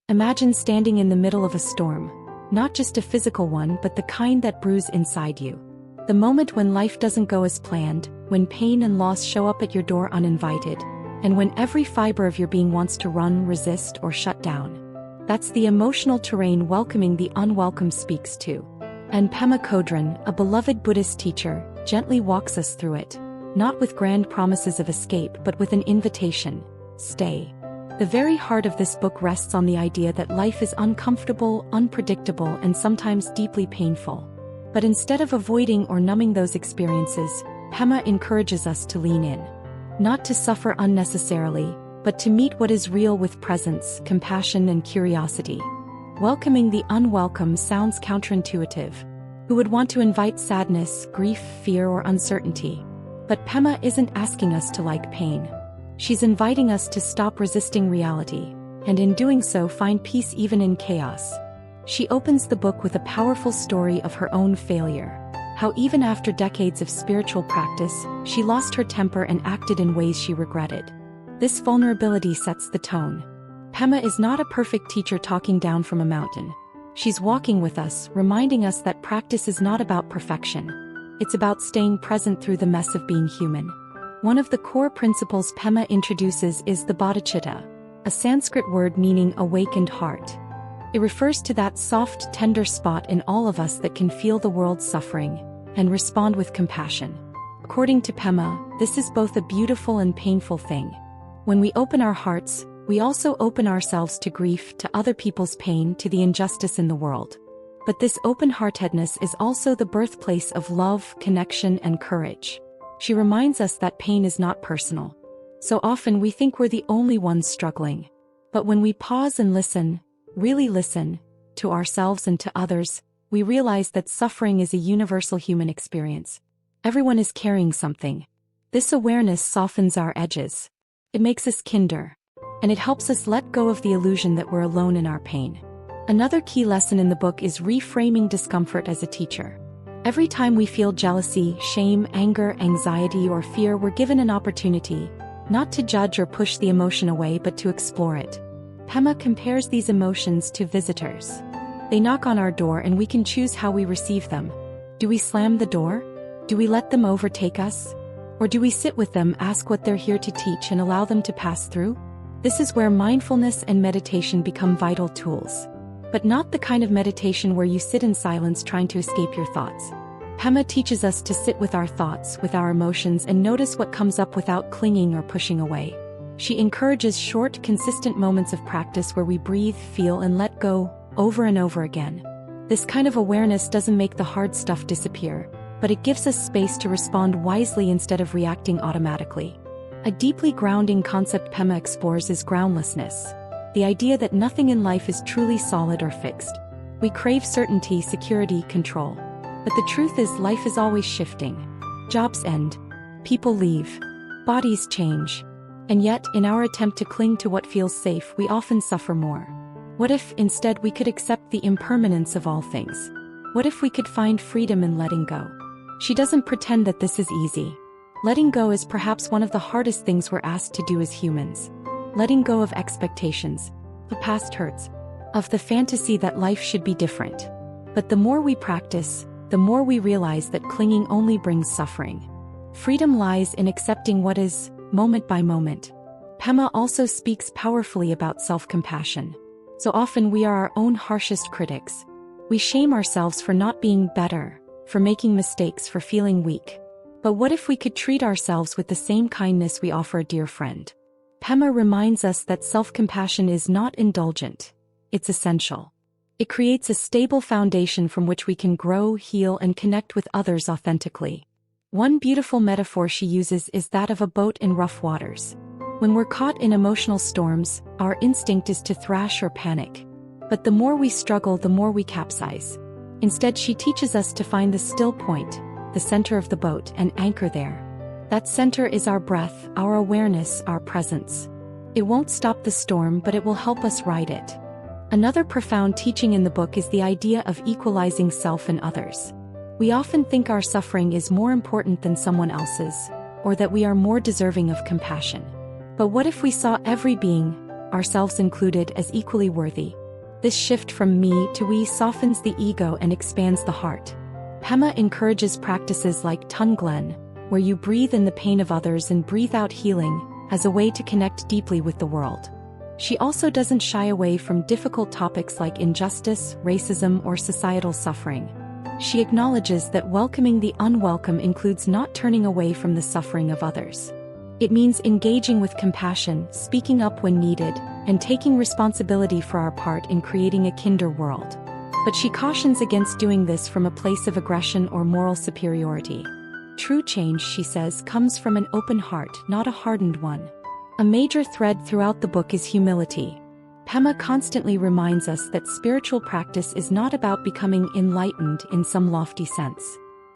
Imagine standing in the middle of a storm, not just a physical one but the kind that brews inside you. The moment when life doesn't go as planned, when pain and loss show up at your door uninvited, and when every fiber of your being wants to run, resist, or shut down. That's the emotional terrain Welcoming the Unwelcome speaks to. And Pema Chödrön, a beloved Buddhist teacher, gently walks us through it, not with grand promises of escape but with an invitation: stay. The very heart of this book rests on the idea that life is uncomfortable, unpredictable, and sometimes deeply painful. But instead of avoiding or numbing those experiences, Pema encourages us to lean in. Not to suffer unnecessarily, but to meet what is real with presence, compassion, and curiosity. Welcoming the unwelcome sounds counterintuitive. Who would want to invite sadness, grief, fear, or uncertainty? But Pema isn't asking us to like pain. She's inviting us to stop resisting reality, and in doing so find peace even in chaos. She opens the book with a powerful story of her own failure. How even after decades of spiritual practice, she lost her temper and acted in ways she regretted. This vulnerability sets the tone. Pema is not a perfect teacher talking down from a mountain. She's walking with us, reminding us that practice is not about perfection. It's about staying present through the mess of being human. One of the core principles Pema introduces is the bodhicitta, a Sanskrit word meaning awakened heart. It refers to that soft, tender spot in all of us that can feel the world's suffering and respond with compassion. According to Pema, this is both a beautiful and painful thing. When we open our hearts, we also open ourselves to grief, to other people's pain, to the injustice in the world. But this open-heartedness is also the birthplace of love, connection, and courage. She reminds us that pain is not personal. So often we think we're the only ones struggling. But when we pause and listen, really listen, to ourselves and to others, we realize that suffering is a universal human experience. Everyone is carrying something. This awareness softens our edges. It makes us kinder. And it helps us let go of the illusion that we're alone in our pain. Another key lesson in the book is reframing discomfort as a teacher. Every time we feel jealousy, shame, anger, anxiety, or fear, we're given an opportunity, not to judge or push the emotion away but to explore it. Pema compares these emotions to visitors. They knock on our door and we can choose how we receive them. Do we slam the door? Do we let them overtake us? Or do we sit with them, ask what they're here to teach, and allow them to pass through? This is where mindfulness and meditation become vital tools. But not the kind of meditation where you sit in silence trying to escape your thoughts. Pema teaches us to sit with our thoughts, with our emotions, and notice what comes up without clinging or pushing away. She encourages short, consistent moments of practice where we breathe, feel, and let go, over and over again. This kind of awareness doesn't make the hard stuff disappear, but it gives us space to respond wisely instead of reacting automatically. A deeply grounding concept Pema explores is groundlessness. The idea that nothing in life is truly solid or fixed. We crave certainty, security, control. But the truth is, life is always shifting. Jobs end. People leave. Bodies change. And yet, in our attempt to cling to what feels safe, we often suffer more. What if, instead, we could accept the impermanence of all things? What if we could find freedom in letting go? She doesn't pretend that this is easy. Letting go is perhaps one of the hardest things we're asked to do as humans. Letting go of expectations, of past hurts, of the fantasy that life should be different. But the more we practice, the more we realize that clinging only brings suffering. Freedom lies in accepting what is, moment by moment. Pema also speaks powerfully about self-compassion. So often we are our own harshest critics. We shame ourselves for not being better, for making mistakes, for feeling weak. But what if we could treat ourselves with the same kindness we offer a dear friend? Pema reminds us that self-compassion is not indulgent. It's essential. It creates a stable foundation from which we can grow, heal, and connect with others authentically. One beautiful metaphor she uses is that of a boat in rough waters. When we're caught in emotional storms, our instinct is to thrash or panic. But the more we struggle, the more we capsize. Instead, she teaches us to find the still point, the center of the boat, and anchor there. That center is our breath, our awareness, our presence. It won't stop the storm, but it will help us ride it. Another profound teaching in the book is the idea of equalizing self and others. We often think our suffering is more important than someone else's, or that we are more deserving of compassion. But what if we saw every being, ourselves included, as equally worthy? This shift from me to we softens the ego and expands the heart. Pema encourages practices like Tunglen, where you breathe in the pain of others and breathe out healing, as a way to connect deeply with the world. She also doesn't shy away from difficult topics like injustice, racism, or societal suffering. She acknowledges that welcoming the unwelcome includes not turning away from the suffering of others. It means engaging with compassion, speaking up when needed, and taking responsibility for our part in creating a kinder world. But she cautions against doing this from a place of aggression or moral superiority. True change, she says, comes from an open heart, not a hardened one. A major thread throughout the book is humility. Pema constantly reminds us that spiritual practice is not about becoming enlightened in some lofty sense.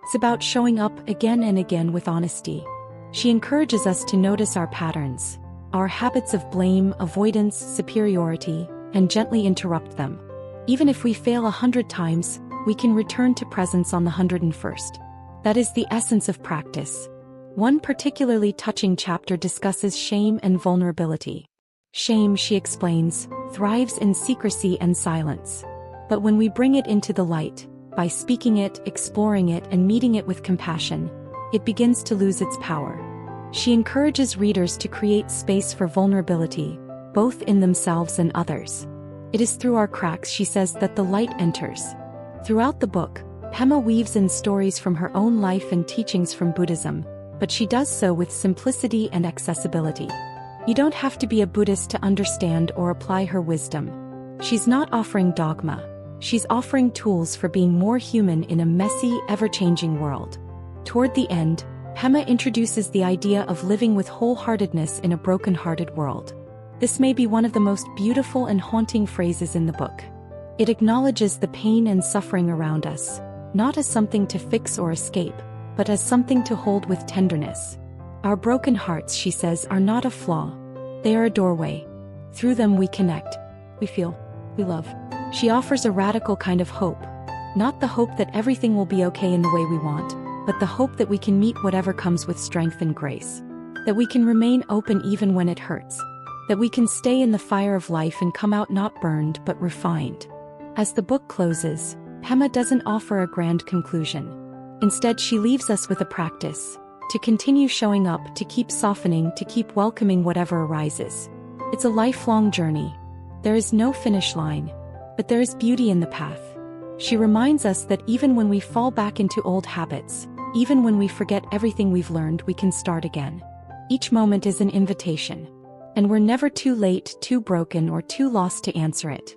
It's about showing up again and again with honesty. She encourages us to notice our patterns, our habits of blame, avoidance, superiority, and gently interrupt them. Even if we fail 100 times, we can return to presence on the 101st. That is the essence of practice. One particularly touching chapter discusses shame and vulnerability. Shame, she explains, thrives in secrecy and silence. But when we bring it into the light, by speaking it, exploring it, and meeting it with compassion, it begins to lose its power. She encourages readers to create space for vulnerability, both in themselves and others. It is through our cracks, she says, that the light enters. Throughout the book, Pema weaves in stories from her own life and teachings from Buddhism, but she does so with simplicity and accessibility. You don't have to be a Buddhist to understand or apply her wisdom. She's not offering dogma. She's offering tools for being more human in a messy, ever-changing world. Toward the end, Pema introduces the idea of living with wholeheartedness in a broken-hearted world. This may be one of the most beautiful and haunting phrases in the book. It acknowledges the pain and suffering around us, not as something to fix or escape, but as something to hold with tenderness. Our broken hearts, she says, are not a flaw. They are a doorway. Through them we connect, we feel, we love. She offers a radical kind of hope. Not the hope that everything will be okay in the way we want, but the hope that we can meet whatever comes with strength and grace. That we can remain open even when it hurts. That we can stay in the fire of life and come out not burned but refined. As the book closes, Pema doesn't offer a grand conclusion. Instead, she leaves us with a practice. To continue showing up, to keep softening, to keep welcoming whatever arises. It's a lifelong journey. There is no finish line, but there is beauty in the path. She reminds us that even when we fall back into old habits, even when we forget everything we've learned, we can start again. Each moment is an invitation. And we're never too late, too broken, or too lost to answer it.